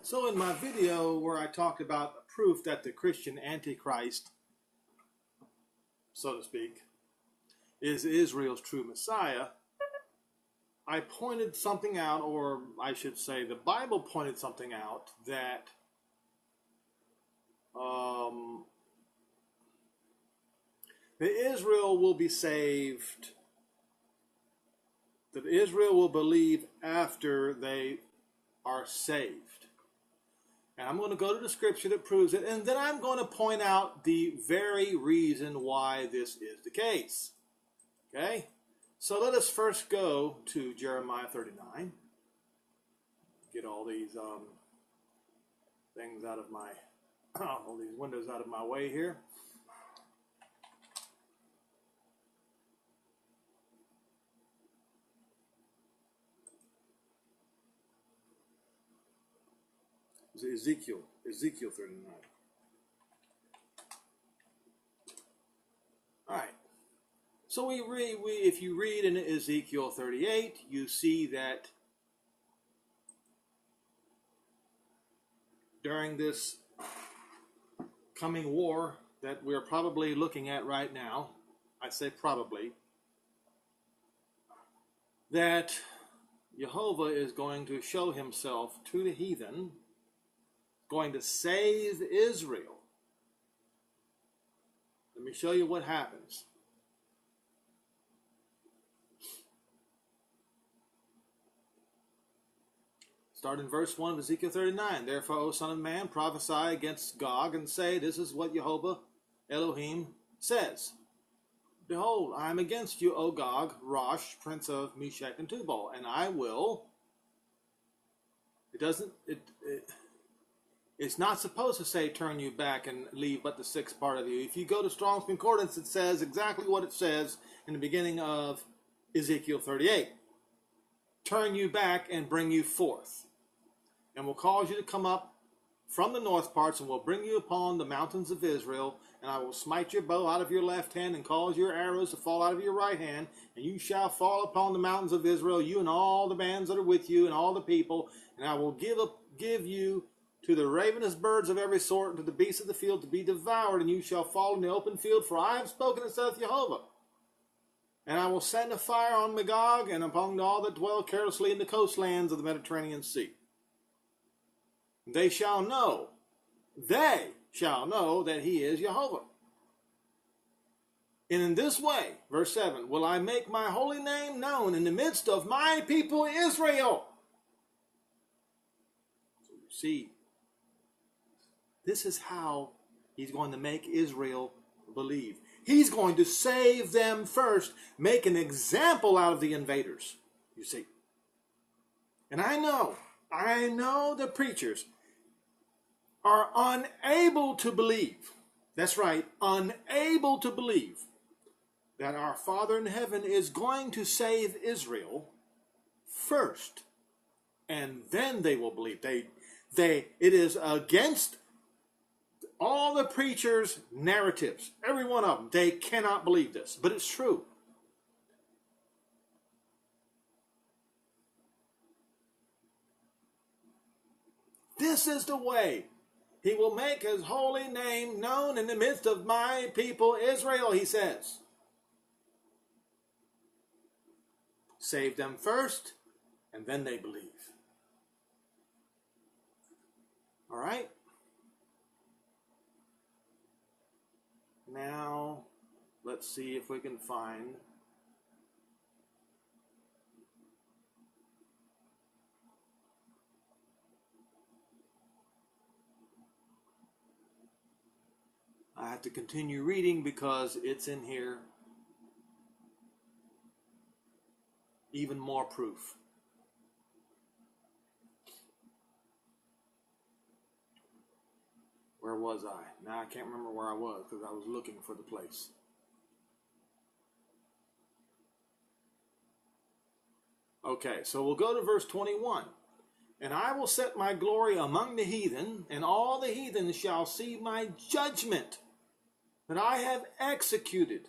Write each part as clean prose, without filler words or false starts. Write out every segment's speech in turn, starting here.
So in my video where I talked about proof that the Christian Antichrist, so to speak, is Israel's true Messiah, I pointed something out, or I should say the Bible pointed something out, that that Israel will be saved, that Israel will believe after they are saved. And I'm going to go to the scripture that proves it, and then I'm going to point out the very reason why this is the case. Okay? So let us first go to Jeremiah 39. Get all these things out of my, all these windows out of my way here. Ezekiel 39. All right. So if you read in Ezekiel 38, you see that during this coming war that we're probably looking at right now, I say probably, that Jehovah is going to show himself to the heathen, going to save Israel. Let me show you what happens. Start in verse 1 of Ezekiel 39. Therefore, O son of man, prophesy against Gog and say, this is what Jehovah Elohim says. Behold, I am against you, O Gog, Rosh, prince of Meshech and Tubal, and I will. It's not supposed to say turn you back and leave but the sixth part of you. If you go to Strong's Concordance, it says exactly what it says in the beginning of Ezekiel 38. Turn you back and bring you forth, and will cause you to come up from the north parts, and will bring you upon the mountains of Israel, and I will smite your bow out of your left hand, and cause your arrows to fall out of your right hand, and you shall fall upon the mountains of Israel, you and all the bands that are with you, and all the people, and I will give you to the ravenous birds of every sort, and to the beasts of the field to be devoured, and you shall fall in the open field, for I have spoken, it saith Jehovah. And I will send a fire on Magog, and upon all that dwell carelessly in the coastlands of the Mediterranean Sea. They shall know that he is Jehovah. And in this way, verse 7, will I make my holy name known in the midst of my people Israel. So you see, this is how he's going to make Israel believe. He's going to save them first, make an example out of the invaders, you see. And I know the preachers are unable to believe. That's right, unable to believe that our Father in heaven is going to save Israel first, and then they will believe. It is against all the preachers' narratives, every one of them. They cannot believe this, but it's true. This is the way. He will make his holy name known in the midst of my people Israel, he says. Save them first, and then they believe. All right? Now, let's see if we can find I have to continue reading because it's in here. Even more proof. Where was I? Now I can't remember where I was because I was looking for the place. Okay, so we'll go to verse 21. And I will set my glory among the heathen, and all the heathen shall see my judgment that I have executed,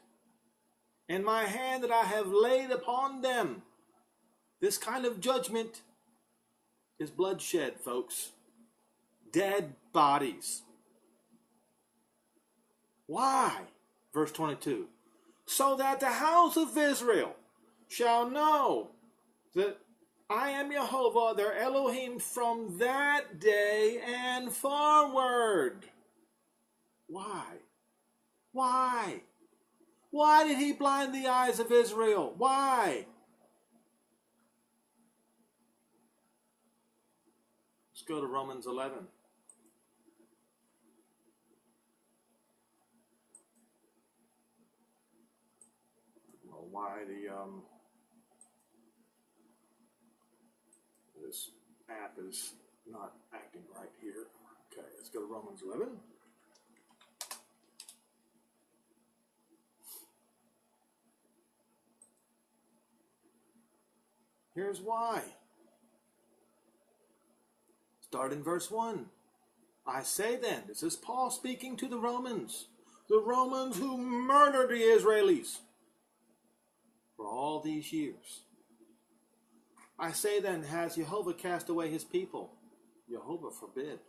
and my hand that I have laid upon them. This kind of judgment is bloodshed, folks. dead bodies. Why? Verse 22. So that the house of Israel shall know that I am Jehovah, their Elohim, from that day and forward. Why? Why? Why did he blind the eyes of Israel? Why? Let's go to Romans 11. I don't know why this app is not acting right here. Okay, let's go to Romans 11. Here's why. Start in verse 1. I say then, this is Paul speaking to the Romans who murdered the Israelis for all these years. I say then, has Jehovah cast away his people? Jehovah forbid.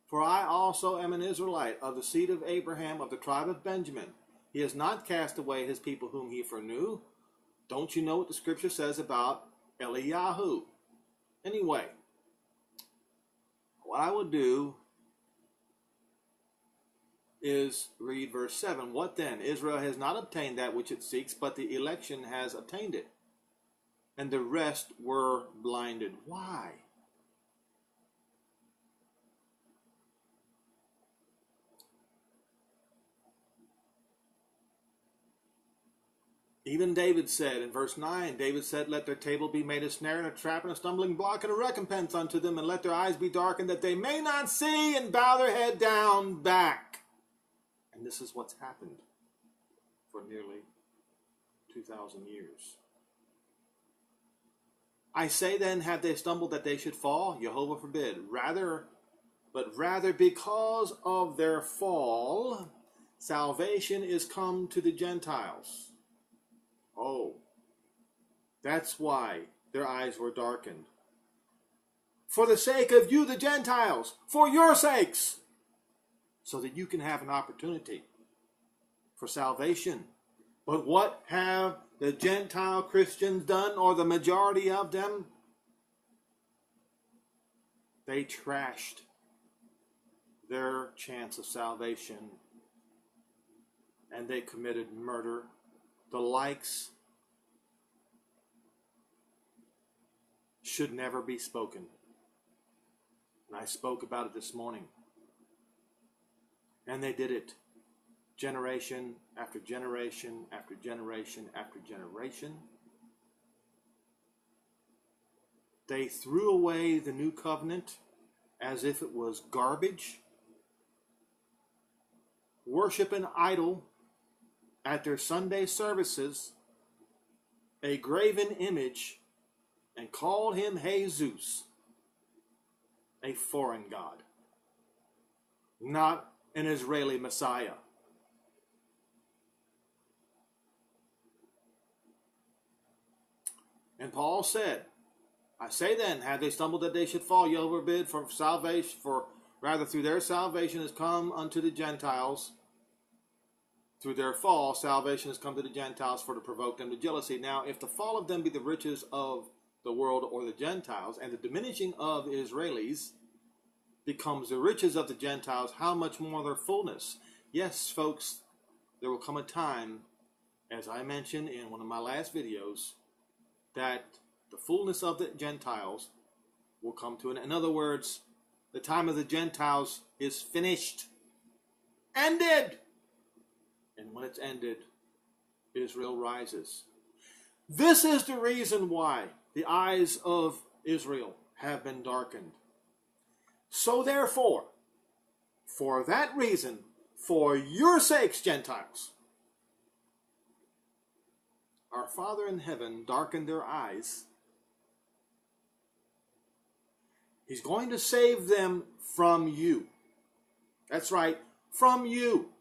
For I also am an Israelite of the seed of Abraham, of the tribe of Benjamin. He has not cast away his people whom he foreknew. Don't you know what the scripture says about Eliyahu? Anyway, what I would do is read verse 7. What then? Israel has not obtained that which it seeks, but the election has obtained it. And the rest were blinded. Why? Even David said in verse 9, David said, let their table be made a snare and a trap and a stumbling block and a recompense unto them, and let their eyes be darkened that they may not see and bow their head down back. And this is what's happened for nearly 2,000 years. I say then, have they stumbled that they should fall? Jehovah forbid. Rather because of their fall, salvation is come to the Gentiles. Oh, that's why their eyes were darkened. For the sake of you, the Gentiles, for your sakes, so that you can have an opportunity for salvation. But what have the Gentile Christians done, or the majority of them? They trashed their chance of salvation, and they committed murder. The likes should never be spoken. And I spoke about it this morning. And they did it generation after generation after generation after generation. They threw away the new covenant as if it was garbage. Worship an idol at their Sunday services, a graven image, and called him Jesus, a foreign god, not an Israeli Messiah. And Paul said, I say then, have they stumbled that they should fall? Jehovah forbid, for salvation, for rather through their salvation has come unto the Gentiles. Through their fall, salvation has come to the Gentiles for to provoke them to jealousy. Now, if the fall of them be the riches of the world or the Gentiles, and the diminishing of Israelis becomes the riches of the Gentiles, how much more their fullness? Yes, folks, there will come a time, as I mentioned in one of my last videos, that the fullness of the Gentiles will come to an end. In other words, the time of the Gentiles is finished, ended. And when it's ended, Israel rises. This is the reason why the eyes of Israel have been darkened. So therefore, for that reason, for your sakes, Gentiles, our Father in heaven darkened their eyes. He's going to save them from you. That's right, from you.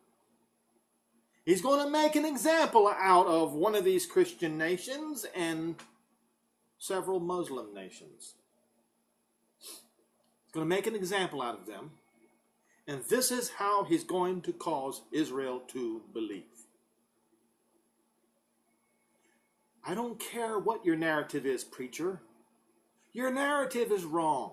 He's going to make an example out of one of these Christian nations and several Muslim nations. going to make an example out of them. And this is how he's going to cause Israel to believe. I don't care what your narrative is, preacher. Your narrative is wrong.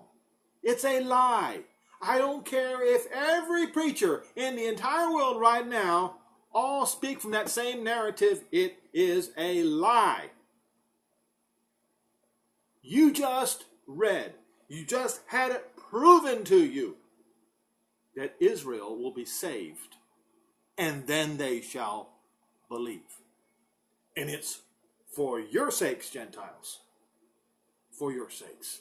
It's a lie. I don't care if every preacher in the entire world right now all speak from that same narrative. It is a lie. You just read. You just had it proven to you that Israel will be saved, and then they shall believe. And it's for your sakes, Gentiles, for your sakes.